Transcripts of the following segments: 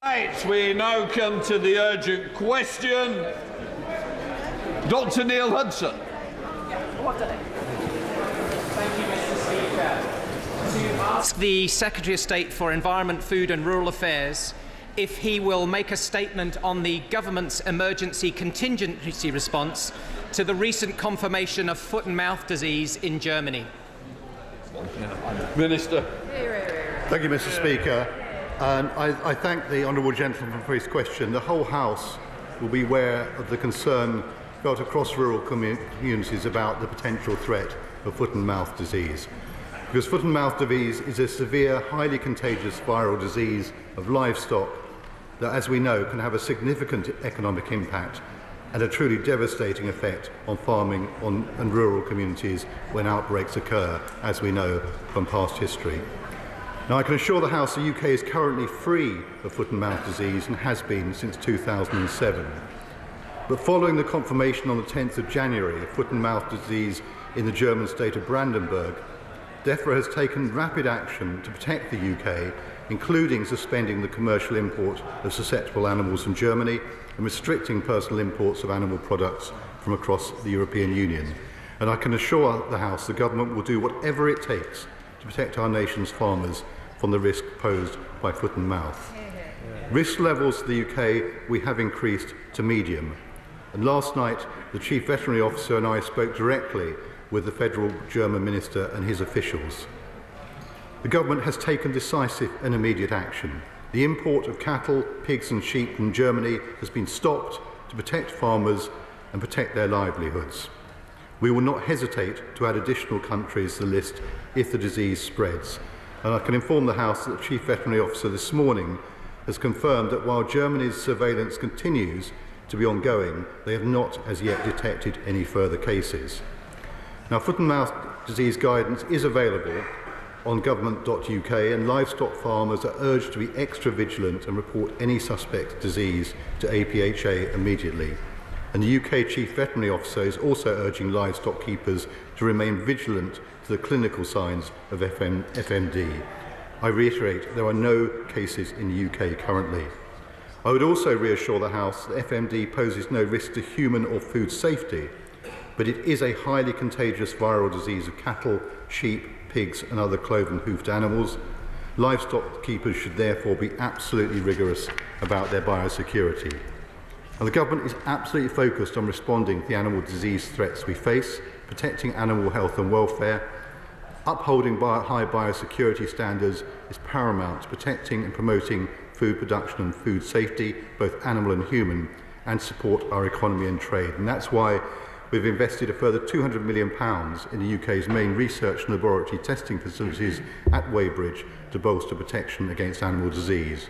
Right, we now come to the urgent question. Dr. Neil Hudson. Thank you, Mr. Speaker. To ask the Secretary of State for Environment, Food and Rural Affairs if he will make a statement on the government's emergency contingency response to the recent confirmation of foot and mouth disease in Germany. Minister. Thank you, Mr. Speaker. And I thank the honourable gentleman for his question. The whole House will be aware of the concern felt across rural communities about the potential threat of foot and mouth disease. Because foot and mouth disease is a severe, highly contagious viral disease of livestock that, as we know, can have a significant economic impact and a truly devastating effect on farming and rural communities when outbreaks occur, as we know from past history. Now, I can assure the House the UK is currently free of foot and mouth disease and has been since 2007. But following the confirmation on the 10th of January of foot and mouth disease in the German state of Brandenburg, DEFRA has taken rapid action to protect the UK, including suspending the commercial import of susceptible animals from Germany and restricting personal imports of animal products from across the European Union. And I can assure the House the government will do whatever it takes to protect our nation's farmers from the risk posed by foot and mouth. Risk levels in the UK we have increased to medium. And last night, the Chief Veterinary Officer and I spoke directly with the federal German minister and his officials. The government has taken decisive and immediate action. The import of cattle, pigs and sheep from Germany has been stopped to protect farmers and protect their livelihoods. We will not hesitate to add additional countries to the list if the disease spreads. And I can inform the House that the Chief Veterinary Officer this morning has confirmed that while Germany's surveillance continues to be ongoing, they have not as yet detected any further cases. Now, foot and mouth disease guidance is available on government.uk, and livestock farmers are urged to be extra vigilant and report any suspect disease to APHA immediately. And the UK Chief Veterinary Officer is also urging livestock keepers to remain vigilant to the clinical signs of FMD. I reiterate, there are no cases in the UK currently. I would also reassure the House that FMD poses no risk to human or food safety, but it is a highly contagious viral disease of cattle, sheep, pigs and other cloven-hoofed animals. Livestock keepers should therefore be absolutely rigorous about their biosecurity. And the government is absolutely focused on responding to the animal disease threats we face, protecting animal health and welfare. Upholding high biosecurity standards is paramount to protecting and promoting food production and food safety, both animal and human, and support our economy and trade. And that's why we've invested a further £200 million in the UK's main research and laboratory testing facilities at Weybridge to bolster protection against animal disease.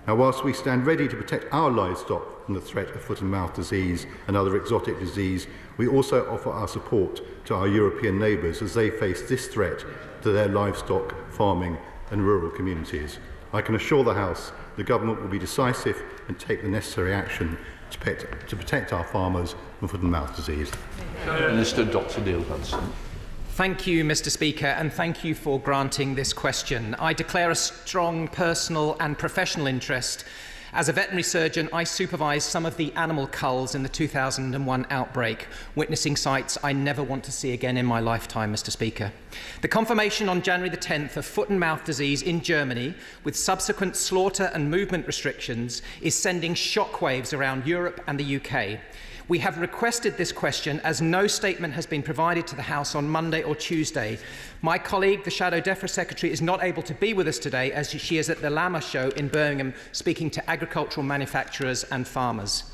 Now, whilst we stand ready to protect our livestock from the threat of foot and mouth disease and other exotic disease, we also offer our support to our European neighbours as they face this threat to their livestock, farming and rural communities. I can assure the House the government will be decisive and take the necessary action to protect our farmers from foot and mouth disease. Minister Dr. Neil Hudson. Thank you, Mr. Speaker, and thank you for granting this question. I declare a strong personal and professional interest. As a veterinary surgeon, I supervised some of the animal culls in the 2001 outbreak, witnessing sights I never want to see again in my lifetime, Mr. Speaker. The confirmation on January the 10th of foot and mouth disease in Germany, with subsequent slaughter and movement restrictions, is sending shockwaves around Europe and the UK. We have requested this question as no statement has been provided to the House on Monday or Tuesday. My colleague, the Shadow DEFRA Secretary, is not able to be with us today as she is at the Llama Show in Birmingham speaking to agricultural manufacturers and farmers.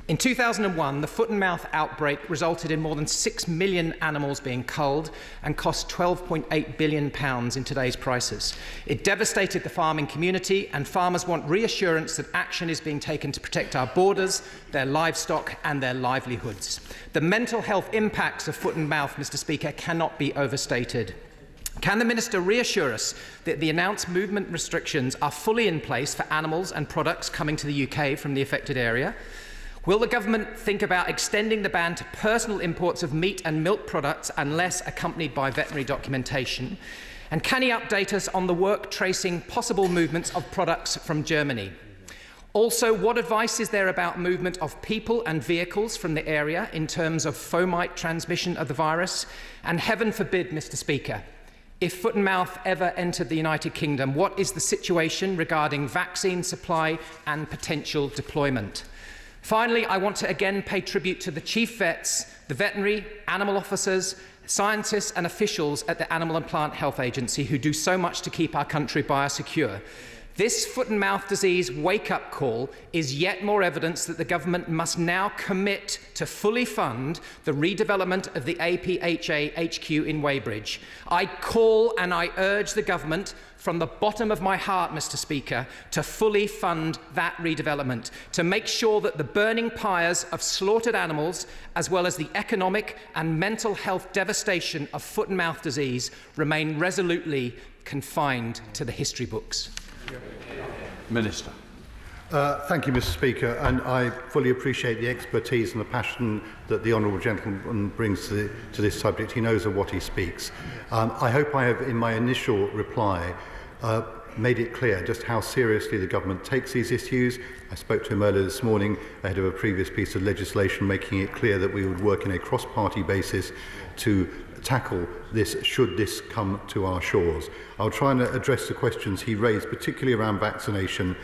In 2001, the foot and mouth outbreak resulted in more than 6 million animals being culled and cost £12.8 billion in today's prices. It devastated the farming community, and farmers want reassurance that action is being taken to protect our borders, their livestock and their livelihoods. The mental health impacts of foot and mouth, Mr. Speaker, cannot be overstated. Can the Minister reassure us that the announced movement restrictions are fully in place for animals and products coming to the UK from the affected area? Will the government think about extending the ban to personal imports of meat and milk products unless accompanied by veterinary documentation? And can he update us on the work tracing possible movements of products from Germany? Also, what advice is there about movement of people and vehicles from the area in terms of fomite transmission of the virus? And heaven forbid, Mr. Speaker, if foot and mouth ever entered the United Kingdom, what is the situation regarding vaccine supply and potential deployment? Finally, I want to again pay tribute to the chief vets, the veterinary, animal officers, scientists and officials at the Animal and Plant Health Agency who do so much to keep our country biosecure. This foot and mouth disease wake-up call is yet more evidence that the government must now commit to fully fund the redevelopment of the APHA HQ in Weybridge. I call and I urge the government from the bottom of my heart, Mr. Speaker, to fully fund that redevelopment, to make sure that the burning pyres of slaughtered animals, as well as the economic and mental health devastation of foot and mouth disease, remain resolutely confined to the history books. Minister. Thank you, Mr. Speaker, and I fully appreciate the expertise and the passion that the honourable gentleman brings to this subject. He knows of what he speaks. I hope I have, in my initial reply, made it clear just how seriously the government takes these issues. I spoke to him earlier this morning ahead of a previous piece of legislation making it clear that we would work in a cross-party basis to tackle this should this come to our shores. I'll try and address the questions he raised, particularly around vaccination,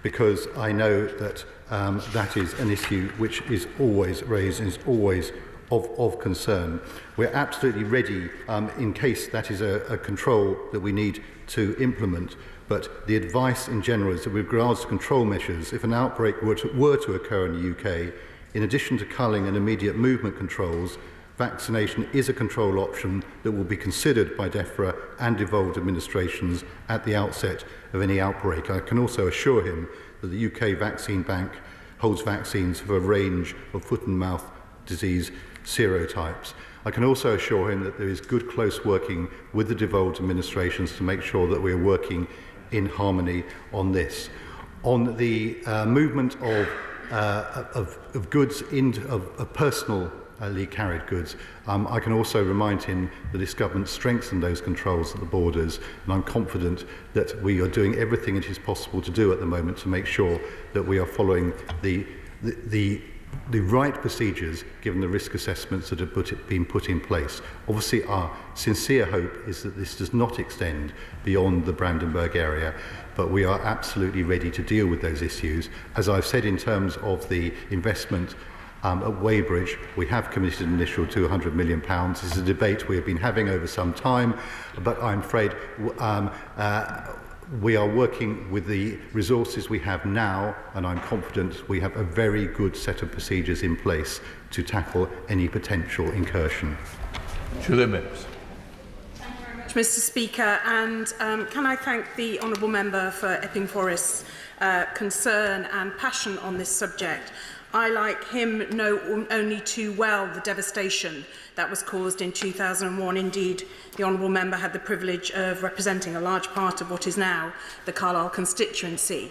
because I know that that is an issue which is always raised and is always of concern. We're absolutely ready in case that is a control that we need to implement, but the advice in general is that with regards to control measures, if an outbreak were to occur in the UK, in addition to culling and immediate movement controls, vaccination is a control option that will be considered by DEFRA and devolved administrations at the outset of any outbreak. I can also assure him that the UK Vaccine Bank holds vaccines for a range of foot and mouth disease serotypes. I can also assure him that there is good close working with the devolved administrations to make sure that we are working in harmony on this. On the movement of goods of personally carried goods, I can also remind him that this government strengthened those controls at the borders, and I'm confident that we are doing everything it is possible to do at the moment to make sure that we are following the right procedures given the risk assessments that have been put in place. Obviously, our sincere hope is that this does not extend beyond the Brandenburg area, but we are absolutely ready to deal with those issues. As I've said, in terms of the investment at Weybridge, we have committed an initial £200 million. This is a debate we have been having over some time, but I'm afraid we are working with the resources we have now, and I'm confident we have a very good set of procedures in place to tackle any potential incursion. Julia Mims. Thank you very much, Mr. Speaker, and can I thank the honourable member for Epping Forest's concern and passion on this subject. I, like him, know only too well the devastation that was caused in 2001. Indeed, the honourable member had the privilege of representing a large part of what is now the Carlisle constituency.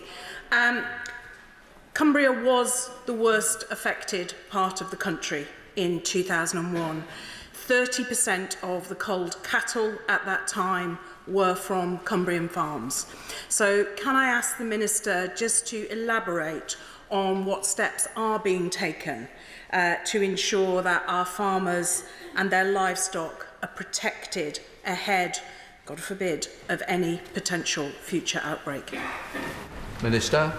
Cumbria was the worst affected part of the country in 2001. 30% of the culled cattle at that time were from Cumbrian farms. So can I ask the Minister just to elaborate on what steps are being taken to ensure that our farmers and their livestock are protected ahead, God forbid, of any potential future outbreak? Minister.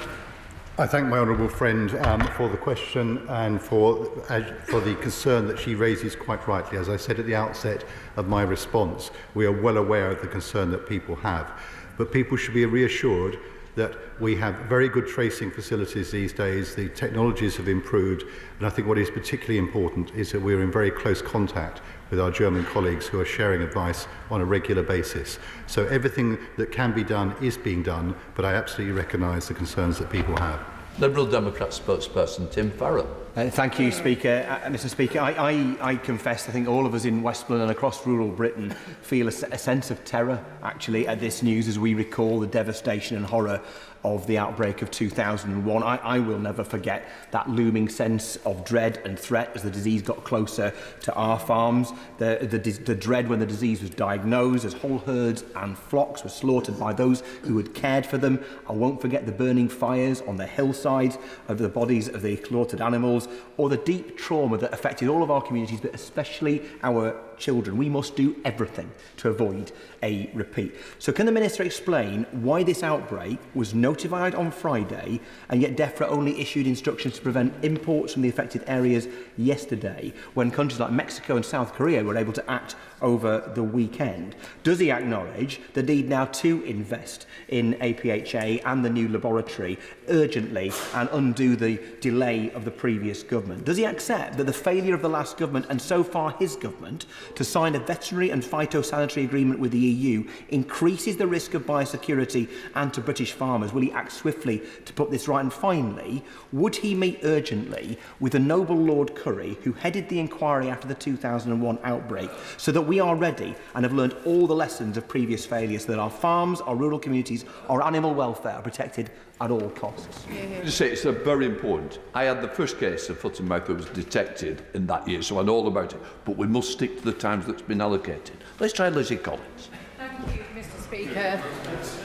I thank my honourable friend for the question and for the concern that she raises quite rightly. As I said at the outset of my response, we are well aware of the concern that people have, but people should be reassured that we have very good tracing facilities these days. The technologies have improved, and I think what is particularly important is that we're in very close contact with our German colleagues who are sharing advice on a regular basis. So everything that can be done is being done, but I absolutely recognise the concerns that people have. Liberal Democrat spokesperson Tim Farrell. Thank you, Speaker. Mr Speaker, I confess I think all of us in Westmoreland and across rural Britain feel a sense of terror, actually, at this news as we recall the devastation and horror of the outbreak of 2001. I will never forget that looming sense of dread and threat as the disease got closer to our farms, the dread when the disease was diagnosed as whole herds and flocks were slaughtered by those who had cared for them. I won't forget the burning fires on the hillsides of the bodies of the slaughtered animals, or the deep trauma that affected all of our communities, but especially our children. We must do everything to avoid a repeat. So can the Minister explain why this outbreak was notified on Friday and yet DEFRA only issued instructions to prevent imports from the affected areas yesterday, when countries like Mexico and South Korea were able to act over the weekend? Does he acknowledge the need now to invest in APHA and the new laboratory urgently and undo the delay of the previous government? Does he accept that the failure of the last government, and so far his government, to sign a veterinary and phytosanitary agreement with the EU increases the risk of biosecurity and to British farmers? Will he act swiftly to put this right? And finally, would he meet urgently with the noble Lord Curry, who headed the inquiry after the 2001 outbreak, so that we are ready and have learned all the lessons of previous failures, so that our farms, our rural communities, our animal welfare are protected at all costs? It's very important. I had the first case of foot and mouth that was detected in that year, so I know all about it. But we must stick to the times that's been allocated. Let's try Lizzie Collins. Thank you, Mr Speaker.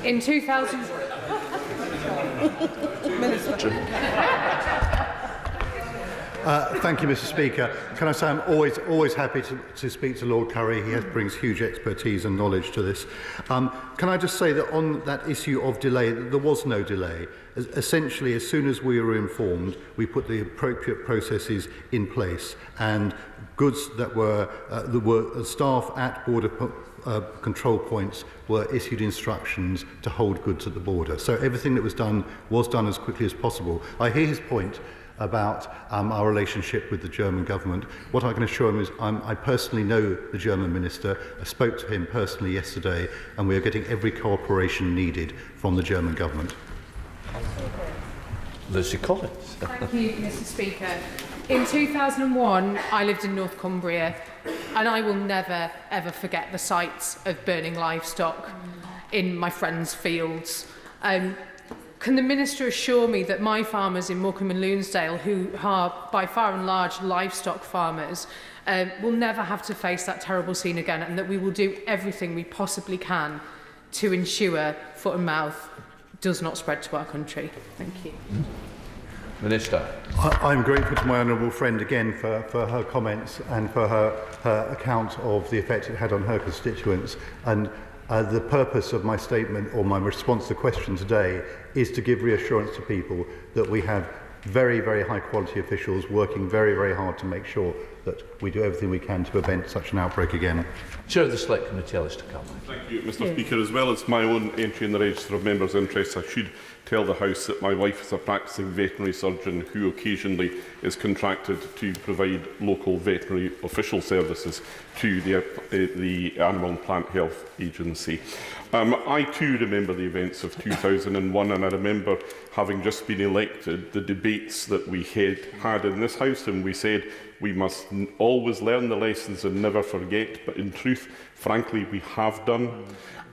In 2000... Thank you, Mr Speaker. Can I say I'm always happy to speak to Lord Curry. He brings huge expertise and knowledge to this. Can I just say that on that issue of delay, there was no delay. Essentially, as soon as we were informed, we put the appropriate processes in place, and goods that were staff at border control points were issued instructions to hold goods at the border. So everything that was done as quickly as possible. I hear his point about our relationship with the German government. What I can assure him is I personally know the German minister. I spoke to him personally yesterday, and we are getting every cooperation needed from the German government. Lucy Collins. Thank you, Mr Speaker. In 2001, I lived in North Cumbria, and I will never, ever forget the sights of burning livestock in my friends' fields. Can the Minister assure me that my farmers in Morecambe and Lunesdale, who are by far and large livestock farmers, will never have to face that terrible scene again, and that we will do everything we possibly can to ensure foot and mouth does not spread to our country? Thank you. Minister. I'm grateful to my honourable friend again for her comments and for her account of the effect it had on her constituents. And the purpose of my statement, or my response to the question today, is to give reassurance to people that we have very, very high quality officials working very, very hard to make sure that we do everything we can to prevent such an outbreak again. Chair of the Select Committee, Alistair Campbell. Thank you, Mr Speaker. As well as my own entry in the Register of Members' Interests, I should tell the House that my wife is a practising veterinary surgeon who occasionally is contracted to provide local veterinary official services to the Animal and Plant Health Agency. I too remember the events of 2001, and I remember, having just been elected, the debates that we had in this House, and we said we must always learn the lessons and never forget, but in truth, frankly, we have done.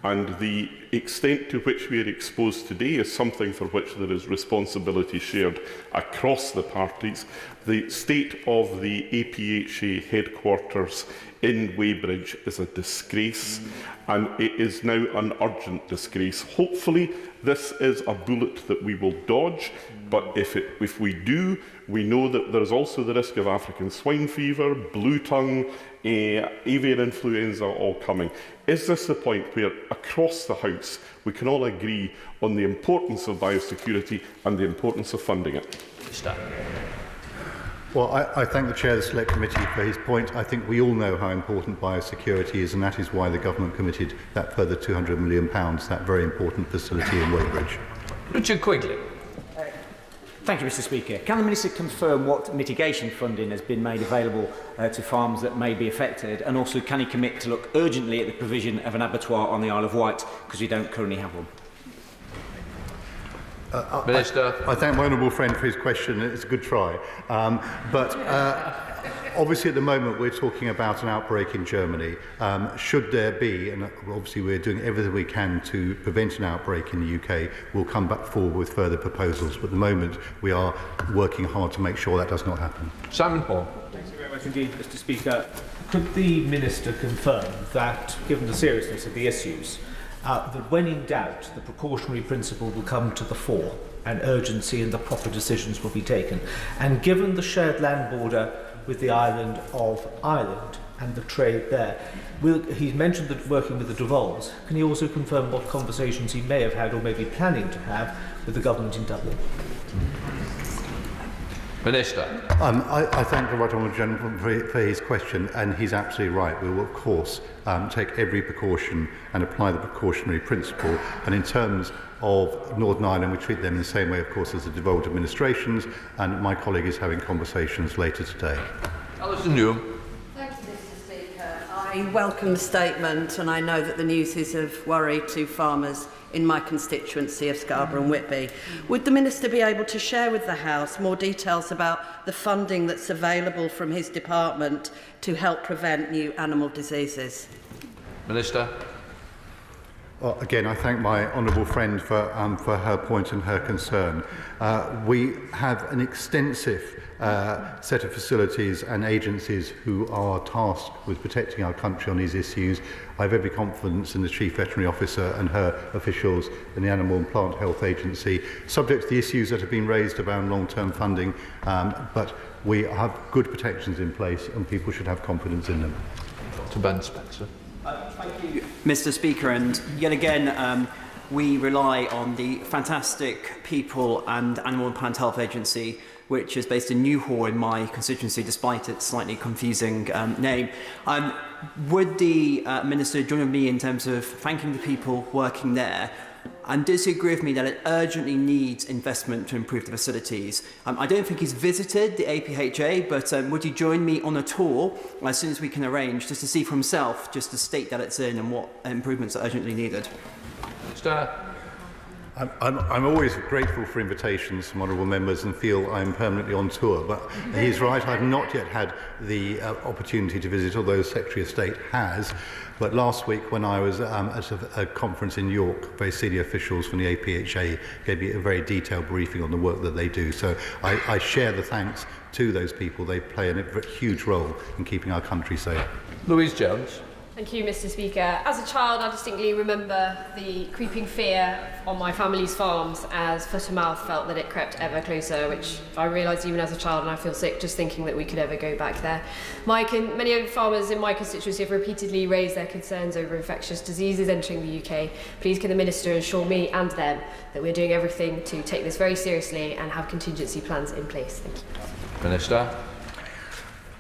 And the extent to which we are exposed today is something for which there is responsibility shared across the parties. The state of the APHA headquarters in Weybridge is a disgrace, and it is now an urgent disgrace. Hopefully, this is a bullet that we will dodge, but if we do, we know that there is also the risk of African swine fever, blue tongue, avian influenza all coming. Is this the point where, across the House, we can all agree on the importance of biosecurity and the importance of funding it? Well, I thank the Chair of the Select Committee for his point. I think we all know how important biosecurity is, and that is why the Government committed that further £200 million, that very important facility in Weybridge. Richard Quigley. Thank you, Mr Speaker. Can the Minister confirm what mitigation funding has been made available to farms that may be affected, and also can he commit to look urgently at the provision of an abattoir on the Isle of Wight, because we don't currently have one? Minister. I thank my honourable friend for his question. It's a good try. Obviously, at the moment, we're talking about an outbreak in Germany. Should there be, and obviously we're doing everything we can to prevent an outbreak in the UK, we'll come back forward with further proposals. But at the moment, we are working hard to make sure that does not happen. Simon Paul. Thank you very much indeed, Mr. Speaker. Could the Minister confirm that, given the seriousness of the issues, that when in doubt, the precautionary principle will come to the fore and urgency and the proper decisions will be taken? And given the shared land border with the island of Ireland and the trade there, he's mentioned that working with the Devolves. Can he also confirm what conversations he may have had or may be planning to have with the government in Dublin? Minister. I thank the Right Honourable Gentleman for his question, and he's absolutely right. We will, of course, take every precaution and apply the precautionary principle. And in terms of Northern Ireland, we treat them in the same way, of course, as the devolved administrations, and my colleague is having conversations later today. Alison Newham. Thank you, Mr. Speaker. I welcome the statement, and I know that the news is of worry to farmers in my constituency of Scarborough and Whitby. Would the Minister be able to share with the House more details about the funding that's available from his department to help prevent new animal diseases? Minister. Well, again, I thank my honourable friend for her point and her concern. We have an extensive set of facilities and agencies who are tasked with protecting our country on these issues. I have every confidence in the Chief Veterinary Officer and her officials in the Animal and Plant Health Agency, subject to the issues that have been raised around long-term funding, but we have good protections in place and people should have confidence in them. To Ben Spencer. Thank you, Mr. Speaker, and yet again we rely on the fantastic people and Animal and Plant Health Agency, which is based in Newhall in my constituency, despite its slightly confusing name. Would the Minister join with me in terms of thanking the people working there, and does he agree with me that it urgently needs investment to improve the facilities? I don't think he's visited the APHA, but would he join me on a tour as soon as we can arrange, just to see for himself, just the state that it's in and what improvements are urgently needed? Minister. I'm always grateful for invitations from honourable members and feel I'm permanently on tour, but he's right, I've not yet had the opportunity to visit, although the Secretary of State has. But last week when I was at a conference in York, very senior officials from the APHA gave me a very detailed briefing on the work that they do. So I share the thanks to those people. They play a huge role in keeping our country safe. Louise Jones. Thank you, Mr. Speaker. As a child, I distinctly remember the creeping fear on my family's farms as foot and mouth felt that it crept ever closer, which I realised even as a child, and I feel sick just thinking that we could ever go back there. Many farmers in my constituency have repeatedly raised their concerns over infectious diseases entering the UK. Please can the Minister assure me and them that we're doing everything to take this very seriously and have contingency plans in place. Thank you. Minister.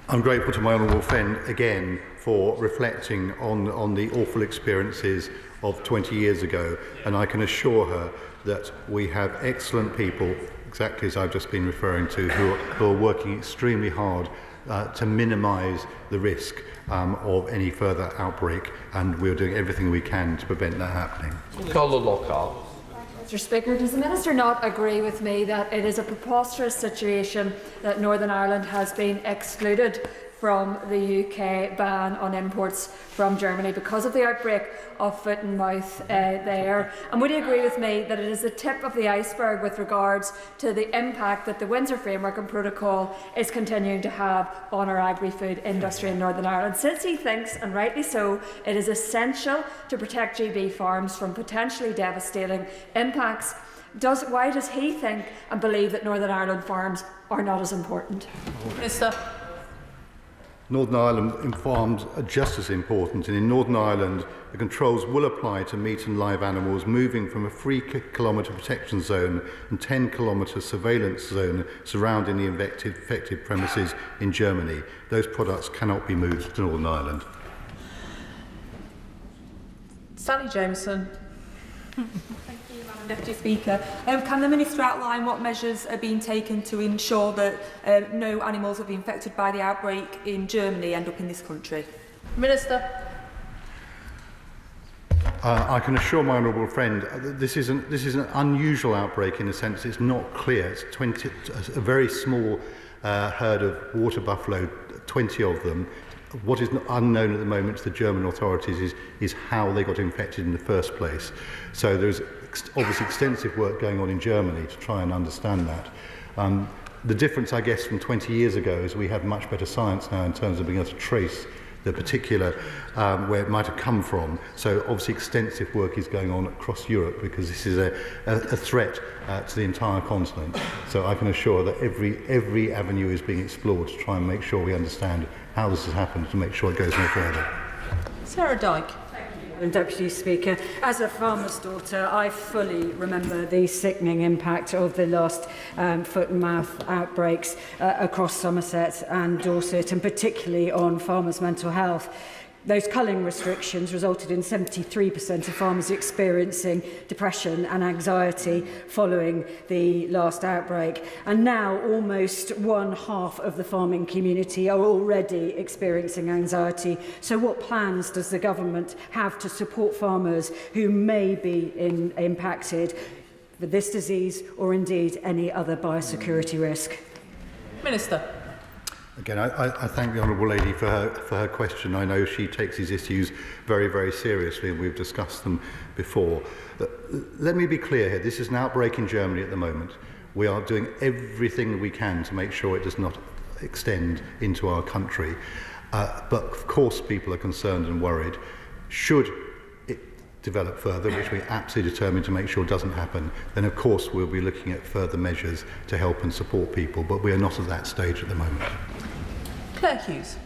I'm grateful to my honourable friend again for reflecting on the awful experiences of 20 years ago, and I can assure her that we have excellent people, exactly as I've just been referring to, who are working extremely hard to minimise the risk of any further outbreak, and we're doing everything we can to prevent that happening. Colin Lockhart. Mr. Speaker, does the Minister not agree with me that it is a preposterous situation that Northern Ireland has been excluded from the UK ban on imports from Germany because of the outbreak of foot and mouth there? And would you agree with me that it is the tip of the iceberg with regards to the impact that the Windsor Framework and Protocol is continuing to have on our agri-food industry in Northern Ireland, since he thinks, and rightly so, it is essential to protect GB farms from potentially devastating impacts? Why does he think and believe that Northern Ireland farms are not as important? Minister. Northern Ireland farms are just as important, and in Northern Ireland the controls will apply to meat and live animals moving from a 3-kilometre protection zone and 10-kilometre surveillance zone surrounding the affected premises in Germany. Those products cannot be moved to Northern Ireland. Sally Jameson. Thank you, Madam Deputy Speaker. Can the Minister outline what measures are being taken to ensure that no animals have been infected by the outbreak in Germany end up in this country? Minister. I can assure my honourable friend this is an unusual outbreak in the sense it's not clear. It's a very small herd of water buffalo, 20 of them. What is unknown at the moment to the German authorities is how they got infected in the first place. So there's obviously extensive work going on in Germany to try and understand that. The difference, I guess, from 20 years ago is we have much better science now in terms of being able to trace the particular where it might have come from. So obviously extensive work is going on across Europe because this is a threat to the entire continent. So I can assure that every avenue is being explored to try and make sure we understand how this has happened to make sure it goes no further. Sarah Dyke. Deputy Speaker, as a farmer's daughter, I fully remember the sickening impact of the last foot and mouth outbreaks across Somerset and Dorset, and particularly on farmers' mental health. Those culling restrictions resulted in 73% of farmers experiencing depression and anxiety following the last outbreak. And now almost 1/2 of the farming community are already experiencing anxiety. So what plans does the government have to support farmers who may be impacted with this disease or indeed any other biosecurity risk? Minister. Again, I thank the Honourable Lady for her question. I know she takes these issues very, very seriously, and we've discussed them before. Let me be clear here. This is an outbreak in Germany at the moment. We are doing everything we can to make sure it does not extend into our country. But of course, people are concerned and worried. Should it develop further, which we're absolutely determined to make sure doesn't happen, then of course we'll be looking at further measures to help and support people. But we are not at that stage at the moment. Claire Hughes.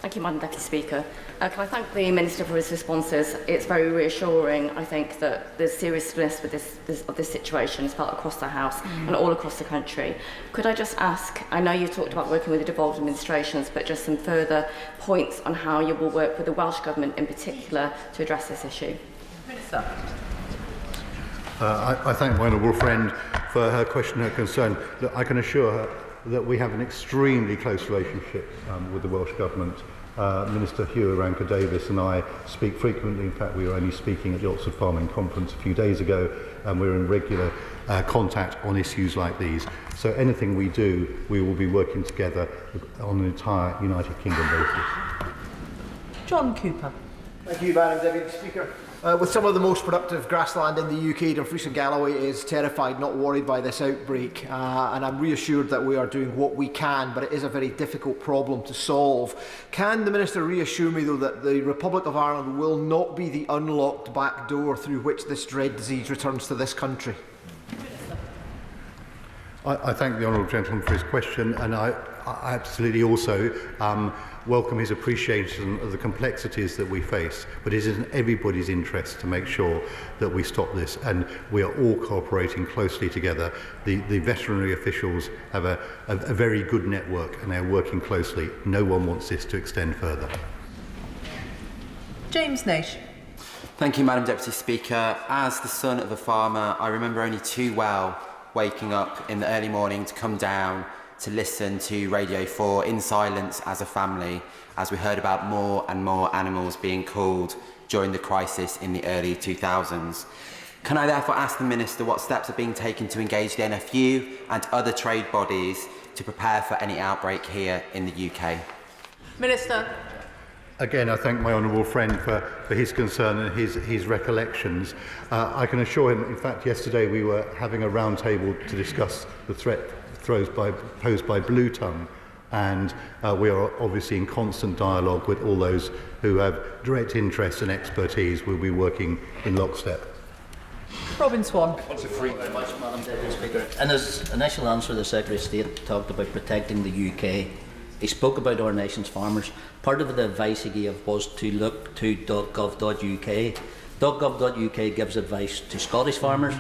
Thank you, Madam Deputy Speaker. Can I thank the Minister for his responses? It's very reassuring, I think, that the seriousness of this situation is felt across the House and all across the country. Could I just ask, I know you talked about working with the devolved administrations, but just some further points on how you will work with the Welsh Government in particular to address this issue? Minister. I thank my honourable friend for her question and her concern. Look, I can assure her that we have an extremely close relationship with the Welsh Government. Minister Hugh Aranka-Davies and I speak frequently. In fact, we were only speaking at the Oxford Farming Conference a few days ago, and we're in regular contact on issues like these. So anything we do, we will be working together on an entire United Kingdom basis. John Cooper. Thank you, Madam Deputy Speaker. With some of the most productive grassland in the UK, Dumfries and Galloway is terrified, not worried by this outbreak, and I'm reassured that we are doing what we can, but it is a very difficult problem to solve. Can the Minister reassure me, though, that the Republic of Ireland will not be the unlocked back door through which this dread disease returns to this country? I thank the honourable gentleman for his question, and I absolutely also welcome his appreciation of the complexities that we face. But it is in everybody's interest to make sure that we stop this, and we are all cooperating closely together. The veterinary officials have a very good network, and they are working closely. No one wants this to extend further. James Nash. Thank you, Madam Deputy Speaker. As the son of a farmer, I remember only too well waking up in the early morning to come down to listen to Radio 4 in silence as a family, as we heard about more and more animals being culled during the crisis in the early 2000s. Can I therefore ask the Minister what steps are being taken to engage the NFU and other trade bodies to prepare for any outbreak here in the UK? Minister. Again, I thank my honourable friend for his concern and his recollections. I can assure him, in fact, yesterday we were having a round table to discuss the threat posed by blue tongue, and we are obviously in constant dialogue with all those who have direct interest and expertise. We'll be working in lockstep. Robin Swan. Very much, Madam Deputy Speaker. In his initial answer, the Secretary of State talked about protecting the UK. He spoke about our nation's farmers. Part of the advice he gave was to look to .gov.uk. .gov.uk gives advice to Scottish farmers,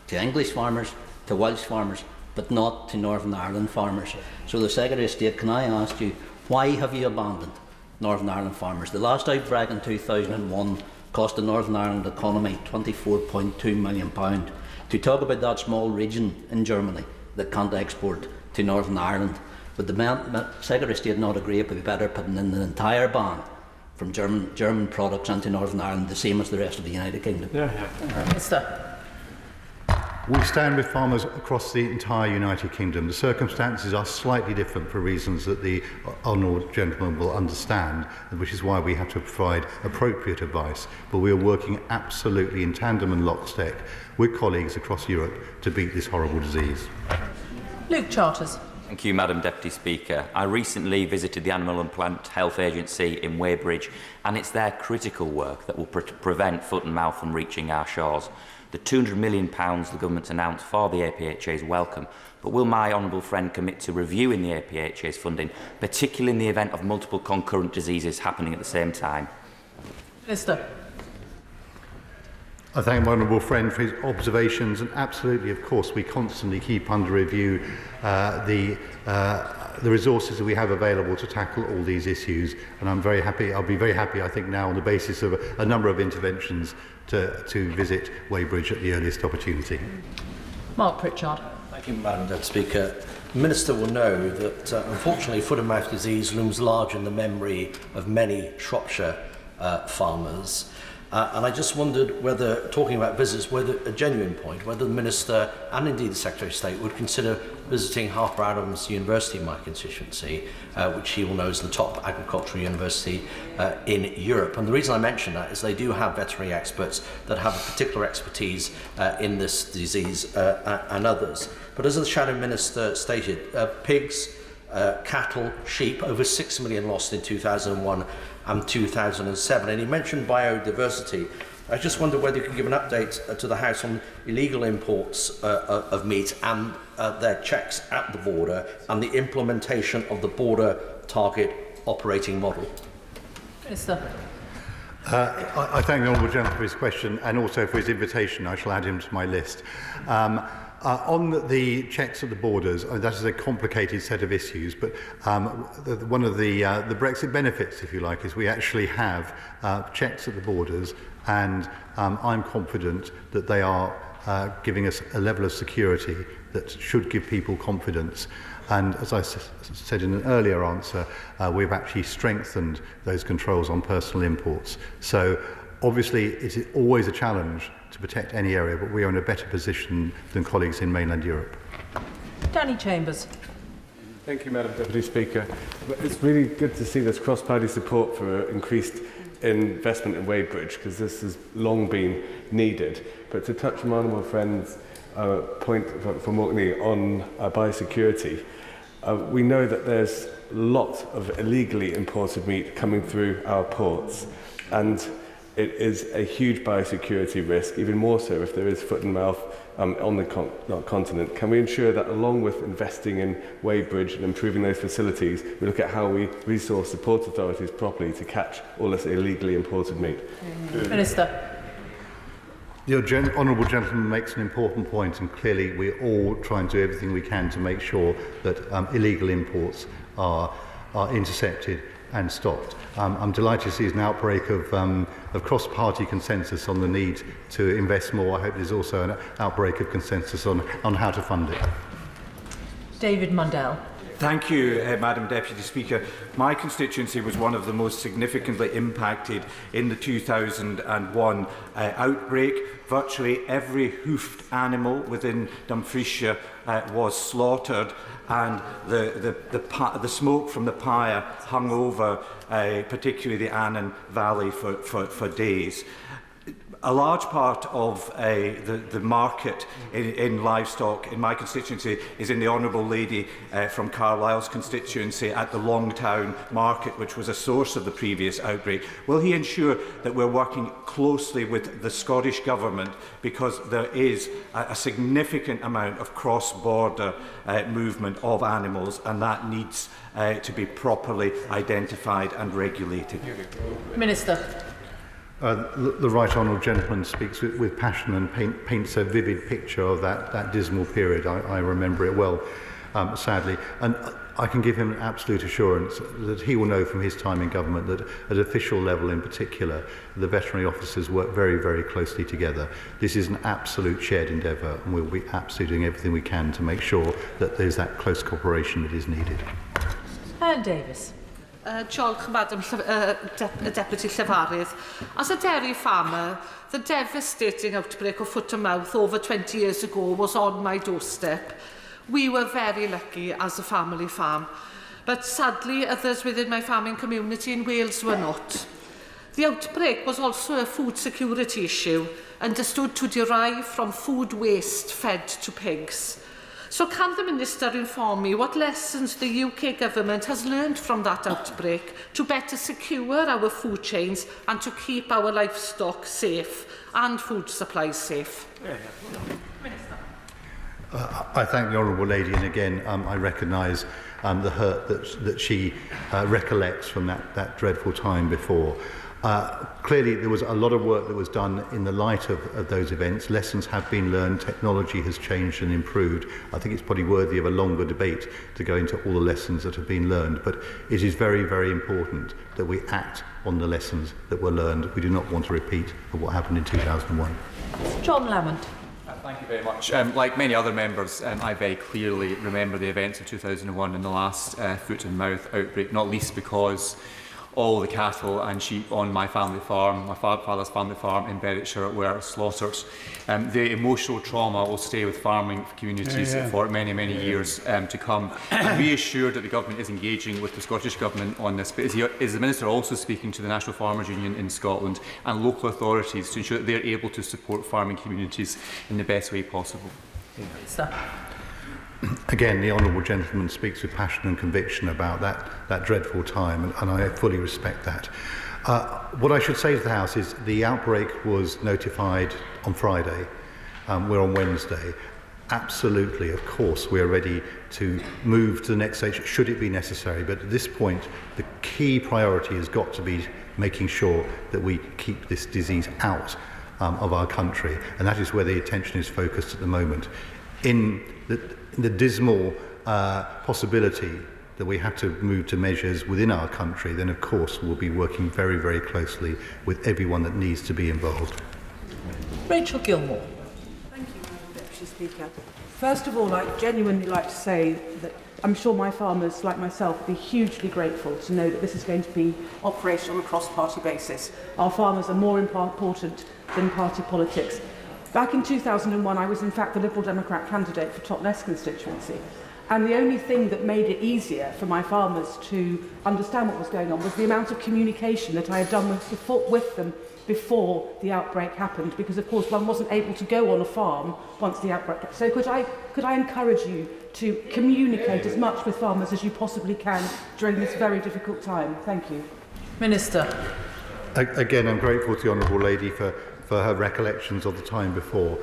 to English farmers, to Welsh farmers, but not to Northern Ireland farmers. So the Secretary of State, can I ask you, why have you abandoned Northern Ireland farmers? The last outbreak in 2001 cost the Northern Ireland economy £24.2 million. To talk about that small region in Germany that can't export to Northern Ireland, would the Secretary of State not agree it would be better putting in an entire ban from German products into Northern Ireland, the same as the rest of the United Kingdom? Minister. We stand with farmers across the entire United Kingdom. The circumstances are slightly different for reasons that the honourable gentleman will understand, which is why we have to provide appropriate advice. But we are working absolutely in tandem and lockstep with colleagues across Europe to beat this horrible disease. Luke Charters. Thank you, Madam Deputy Speaker. I recently visited the Animal and Plant Health Agency in Weybridge, and it's their critical work that will prevent foot and mouth from reaching our shores. The £200 million the government's announced for the APHA is welcome, but will my honourable friend commit to reviewing the APHA's funding, particularly in the event of multiple concurrent diseases happening at the same time? Minister. I thank my honourable friend for his observations, and absolutely, of course, we constantly keep under review the resources that we have available to tackle all these issues, and I'm very happy. I'll be very happy, I think, now on the basis of a number of interventions to visit Weybridge at the earliest opportunity. Mark Pritchard. Thank you, Madam Deputy Speaker. The Minister will know that, unfortunately, foot and mouth disease looms large in the memory of many Shropshire farmers. And I just wondered whether, talking about visits, whether a genuine point, whether the Minister and indeed the Secretary of State would consider visiting Harper Adams University in my constituency, which he will know is the top agricultural university in Europe. And the reason I mention that is they do have veterinary experts that have a particular expertise in this disease and others. But as the Shadow Minister stated, pigs, cattle, sheep, over 6 million lost in 2001 and 2007. And he mentioned biodiversity. I just wonder whether you could give an update to the House on illegal imports of meat and their checks at the border and the implementation of the border target operating model. Minister. I thank the honourable gentleman for his question and also for his invitation. I shall add him to my list. On the checks at the borders, that is a complicated set of issues, but one of the Brexit benefits, if you like, is we actually have checks at the borders, and I'm confident that they are giving us a level of security that should give people confidence. And as I said in an earlier answer, we've actually strengthened those controls on personal imports. So obviously it is always a challenge to protect any area, but we are in a better position than colleagues in mainland Europe. Danny Chambers. Thank you, Madam Deputy Speaker. It's really good to see this cross-party support for increased investment in Weybridge, because this has long been needed. But to touch on my honourable friend's point from Orkney on biosecurity, we know that there's a lot of illegally imported meat coming through our ports, and it is a huge biosecurity risk, even more so if there is foot and mouth on the continent. Can we ensure that, along with investing in Weybridge and improving those facilities, we look at how we resource the port authorities properly to catch all this illegally imported meat? Minister. The honourable gentleman makes an important point, and clearly we're all trying to do everything we can to make sure that illegal imports are intercepted and stopped. I'm delighted to see an outbreak of cross-party consensus on the need to invest more. I hope there's also an outbreak of consensus on how to fund it. David Mundell. Thank you, Madam Deputy Speaker. My constituency was one of the most significantly impacted in the 2001 outbreak. Virtually every hoofed animal within Dumfriesshire was slaughtered, and the smoke from the pyre hung over particularly the Annan Valley for days. A large part of the market in livestock in my constituency is in the Honourable Lady from Carlisle's constituency at the Longtown market, which was a source of the previous outbreak. Will he ensure that we're working closely with the Scottish Government, because there is a significant amount of cross-border movement of animals, and that needs to be properly identified and regulated? Minister. The right honourable gentleman speaks with passion and paints a vivid picture of that dismal period. I remember it well, sadly. And I can give him an absolute assurance that he will know from his time in government that at official level in particular, the veterinary officers work very, very closely together. This is an absolute shared endeavour, and we'll be absolutely doing everything we can to make sure that there's that close cooperation that is needed. Anne Davis. Diolch, Madam Deputy Llefarydd. As a dairy farmer, the devastating outbreak of foot and mouth over 20 years ago was on my doorstep. We were very lucky as a family farm, but sadly others within my farming community in Wales were not. The outbreak was also a food security issue, understood to derive from food waste fed to pigs. So can the Minister inform me what lessons the UK Government has learned from that outbreak to better secure our food chains and to keep our livestock safe and food supplies safe? I thank the Honourable Lady, and again I recognise the hurt that she recollects from that dreadful time before. Clearly there was a lot of work that was done in the light of those events. Lessons have been learned, technology has changed and improved. I think it's probably worthy of a longer debate to go into all the lessons that have been learned, but it is very, very important that we act on the lessons that were learned. We do not want to repeat of what happened in 2001. John Lamont. Thank you very much. Like many other members, I very clearly remember the events of 2001 and the last foot and mouth outbreak, not least because all the cattle and sheep on my family farm, my father's family farm in Berwickshire, were slaughtered. The emotional trauma will stay with farming communities for many, many years to come. I'm reassured that the Government is engaging with the Scottish Government on this, but is the Minister also speaking to the National Farmers Union in Scotland and local authorities to ensure that they're able to support farming communities in the best way possible? Again, the Honourable Gentleman speaks with passion and conviction about that dreadful time, and I fully respect that. What I should say to the House is the outbreak was notified on Friday. We're on Wednesday. Absolutely, of course, we're ready to move to the next stage should it be necessary. But at this point, the key priority has got to be making sure that we keep this disease out of our country, and that is where the attention is focused at the moment. In the dismal possibility that we have to move to measures within our country, then of course we'll be working very, very closely with everyone that needs to be involved. Rachel Gilmore. Thank you, Madam Deputy Speaker. First of all, I'd genuinely like to say that I'm sure my farmers, like myself, will be hugely grateful to know that this is going to be operational on a cross-party basis. Our farmers are more important than party politics. Back in 2001, I was in fact the Liberal Democrat candidate for Totnes constituency. And the only thing that made it easier for my farmers to understand what was going on was the amount of communication that I had done with them before the outbreak happened, because of course one wasn't able to go on a farm once the outbreak happened. So could I encourage you to communicate as much with farmers as you possibly can during this very difficult time? Thank you. Minister. Again, I'm grateful to the Honourable Lady for her recollections of the time before.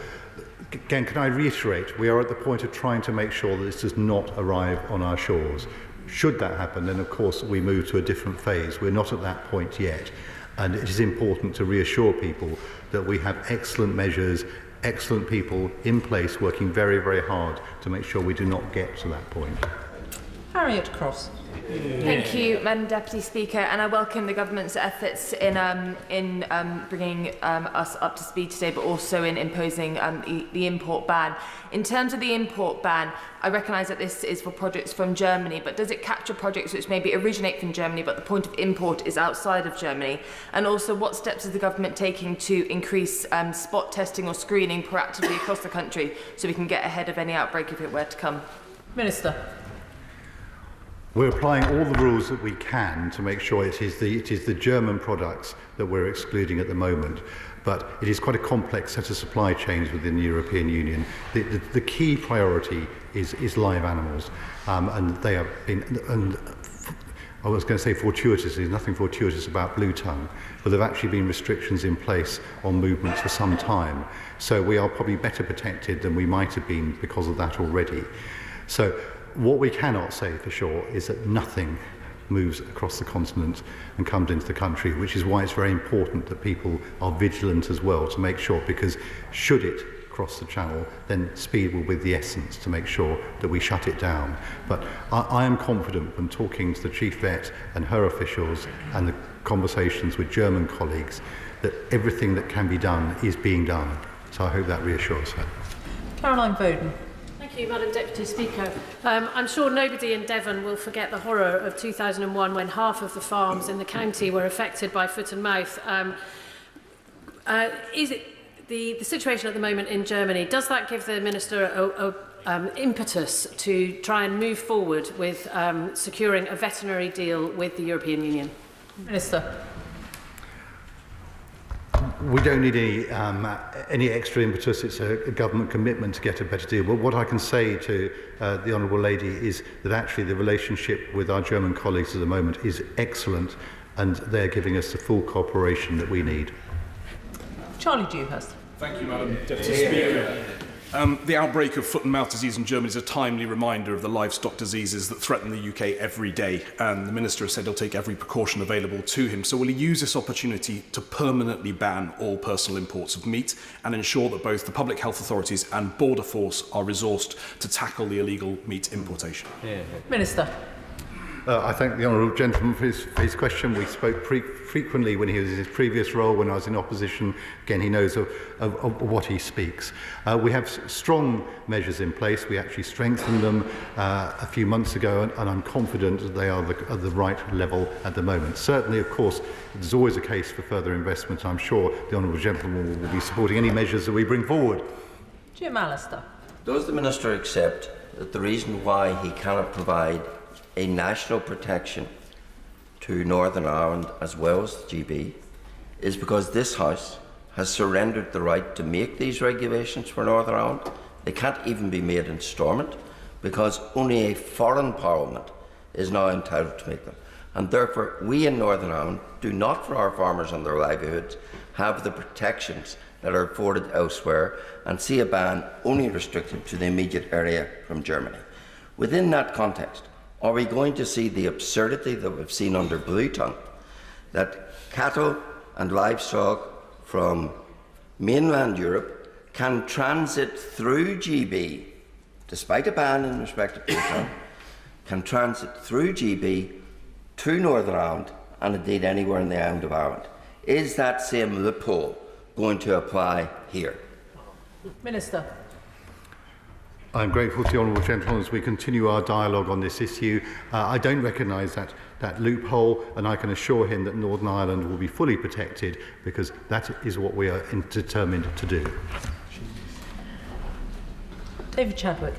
Again, can I reiterate, we are at the point of trying to make sure that this does not arrive on our shores. Should that happen, then of course we move to a different phase. We're not at that point yet. And it is important to reassure people that we have excellent measures, excellent people in place working very, very hard to make sure we do not get to that point. Harriet Cross. Thank you, Madam Deputy Speaker, and I welcome the Government's efforts in bringing us up to speed today, but also in imposing the import ban. In terms of the import ban, I recognise that this is for projects from Germany, but does it capture projects which maybe originate from Germany, but the point of import is outside of Germany? And also, what steps is the Government taking to increase spot testing or screening proactively across the country so we can get ahead of any outbreak if it were to come? Minister. We're applying all the rules that we can to make sure it is the German products that we're excluding at the moment. But it is quite a complex set of supply chains within the European Union. The key priority is live animals, and they have been. And I was going to say fortuitous. There's nothing fortuitous about blue tongue, but there have actually been restrictions in place on movements for some time. So we are probably better protected than we might have been because of that already. So what we cannot say for sure is that nothing moves across the continent and comes into the country, which is why it's very important that people are vigilant as well to make sure, because should it cross the channel, then speed will be the essence to make sure that we shut it down. But I am confident when talking to the Chief Vet and her officials and the conversations with German colleagues that everything that can be done is being done. So I hope that reassures her. Caroline Foden. Thank Thank you, Madam Deputy Speaker. I'm sure nobody in Devon will forget the horror of 2001 when half of the farms in the county were affected by foot and mouth. Is it the situation at the moment in Germany, does that give the Minister impetus to try and move forward with securing a veterinary deal with the European Union? Minister. We don't need any extra impetus. It's a government commitment to get a better deal. But what I can say to the Honourable Lady is that actually the relationship with our German colleagues at the moment is excellent, and they're giving us the full cooperation that we need. Charlie Dewhurst. Thank you, Madam Deputy Speaker. The outbreak of foot and mouth disease in Germany is a timely reminder of the livestock diseases that threaten the UK every day, and the Minister has said he'll take every precaution available to him. So will he use this opportunity to permanently ban all personal imports of meat and ensure that both the public health authorities and border force are resourced to tackle the illegal meat importation? Minister. I thank the honourable gentleman for his question. We spoke frequently when he was in his previous role, when I was in opposition. Again, he knows of what he speaks. We have strong measures in place. We actually strengthened them a few months ago, and I'm confident that they are at the right level at the moment. Certainly, of course, there's always a case for further investment. I'm sure the honourable gentleman will be supporting any measures that we bring forward. Jim Allister. Does the Minister accept that the reason why he cannot provide a national protection to Northern Ireland as well as the GB is because this House has surrendered the right to make these regulations for Northern Ireland? They can't even be made in Stormont because only a foreign parliament is now entitled to make them. And therefore, we in Northern Ireland do not, for our farmers and their livelihoods, have the protections that are afforded elsewhere, and see a ban only restricted to the immediate area from Germany. Within that context, are we going to see the absurdity that we've seen under Blue Tongue, that cattle and livestock from mainland Europe can transit through GB, despite a ban in respect of Blue Tongue, can transit through GB to Northern Ireland and indeed anywhere in the island of Ireland? Is that same loophole going to apply here? Minister. I'm grateful to the honourable gentleman as we continue our dialogue on this issue. I don't recognise that loophole, and I can assure him that Northern Ireland will be fully protected because that is what we are determined to do. David Chadwick.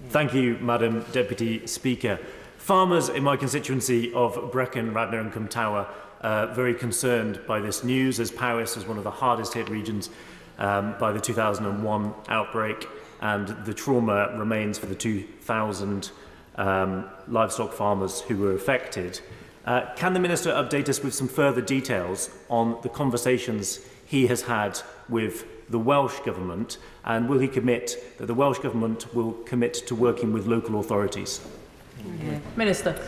Thank you, Madam Deputy Speaker. Farmers in my constituency of Brecon, Radnor and Cumtower are very concerned by this news, as Powys is one of the hardest hit regions by the 2001 outbreak, and the trauma remains for the 2,000 livestock farmers who were affected. Can the Minister update us with some further details on the conversations he has had with the Welsh Government, and will he commit that the Welsh Government will commit to working with local authorities? Minister.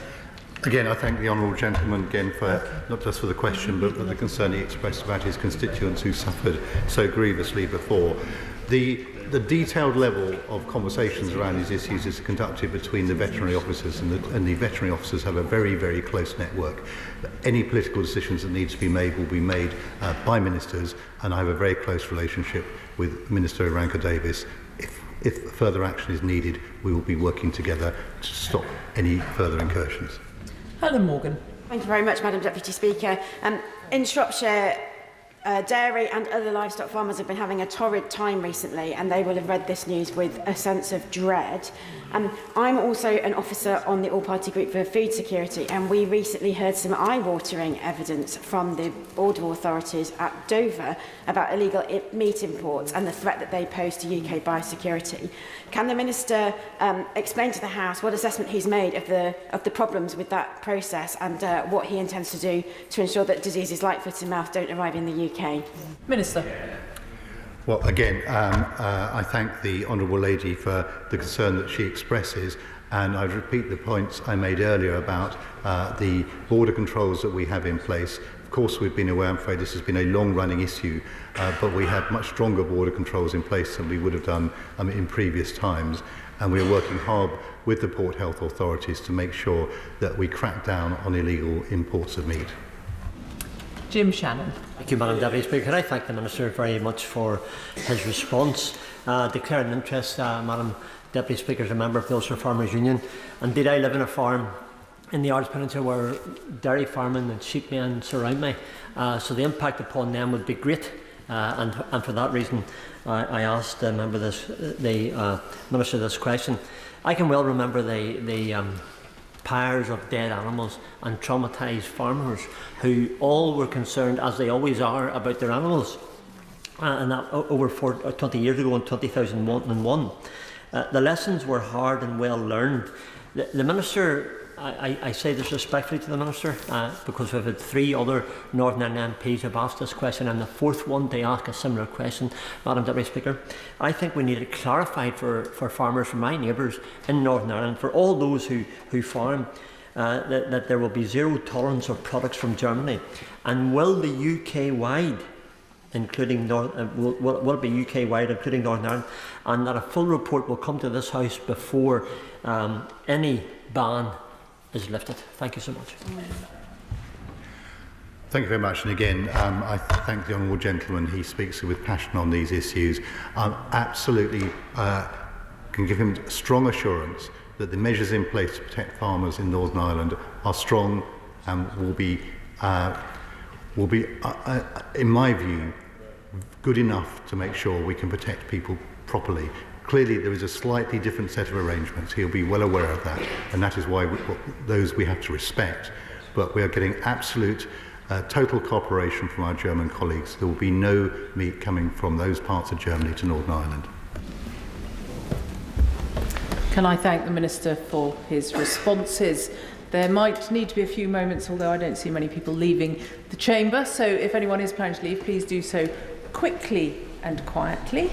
Again, I thank the honourable gentleman again for not just for the question, but for the concern he expressed about his constituents who suffered so grievously before. The detailed level of conversations around these issues is conducted between the veterinary officers, and the veterinary officers have a very, very close network. Any political decisions that need to be made will be made by ministers, and I have a very close relationship with Minister Iranka Davis. If further action is needed, we will be working together to stop any further incursions. Helen Morgan. Thank you very much, Madam Deputy Speaker. In Shropshire, dairy and other livestock farmers have been having a torrid time recently, and they will have read this news with a sense of dread. I'm also an officer on the All-Party Group for Food Security, and we recently heard some eye-watering evidence from the border authorities at Dover about illegal meat imports and the threat that they pose to UK biosecurity. Can the Minister explain to the House what assessment he's made of the problems with that process, and what he intends to do to ensure that diseases like foot and mouth don't arrive in the UK? Minister. Well, again, I thank the honourable lady for the concern that she expresses, and I repeat the points I made earlier about the border controls that we have in place. Of course, we've been aware, I'm afraid this has been a long-running issue, but we have much stronger border controls in place than we would have done in previous times, and we are working hard with the Port Health authorities to make sure that we crack down on illegal imports of meat. Jim Shannon. Thank you, Madam Deputy Speaker. I thank the Minister very much for his response. declaring interest, Madam Deputy Speaker, as a member of the Ulster Farmers Union. Indeed, I live in a farm in the Ards Peninsula where dairy farming and sheepmen surround me, so the impact upon them would be great, and for that reason I asked the Minister this question. I can well remember the pyres of dead animals and traumatised farmers who all were concerned, as they always are, about their animals, and that over 20 years ago in 2001. The lessons were hard and well learned. The Minister, I say this respectfully to the Minister, because we've had 3 other Northern Ireland MPs have asked this question, and the 4th one to ask a similar question, Madam Deputy Speaker. I think we need it clarified for farmers, for my neighbours in Northern Ireland, for all those who farm, that there will be zero tolerance of products from Germany. And will the UK-wide, including will it be UK-wide, including Northern Ireland, and that a full report will come to this House before any ban is lifted. Thank you so much. Thank you very much. And again, I thank the honourable gentleman. He speaks with passion on these issues. Absolutely can give him strong assurance that the measures in place to protect farmers in Northern Ireland are strong and will be, in my view, good enough to make sure we can protect people properly. Clearly, there is a slightly different set of arrangements. He'll be well aware of that, and that is why those we have to respect. But we are getting absolute, total cooperation from our German colleagues. There will be no meat coming from those parts of Germany to Northern Ireland. Can I thank the Minister for his responses? There might need to be a few moments, although I don't see many people leaving the chamber. So if anyone is planning to leave, please do so quickly and quietly.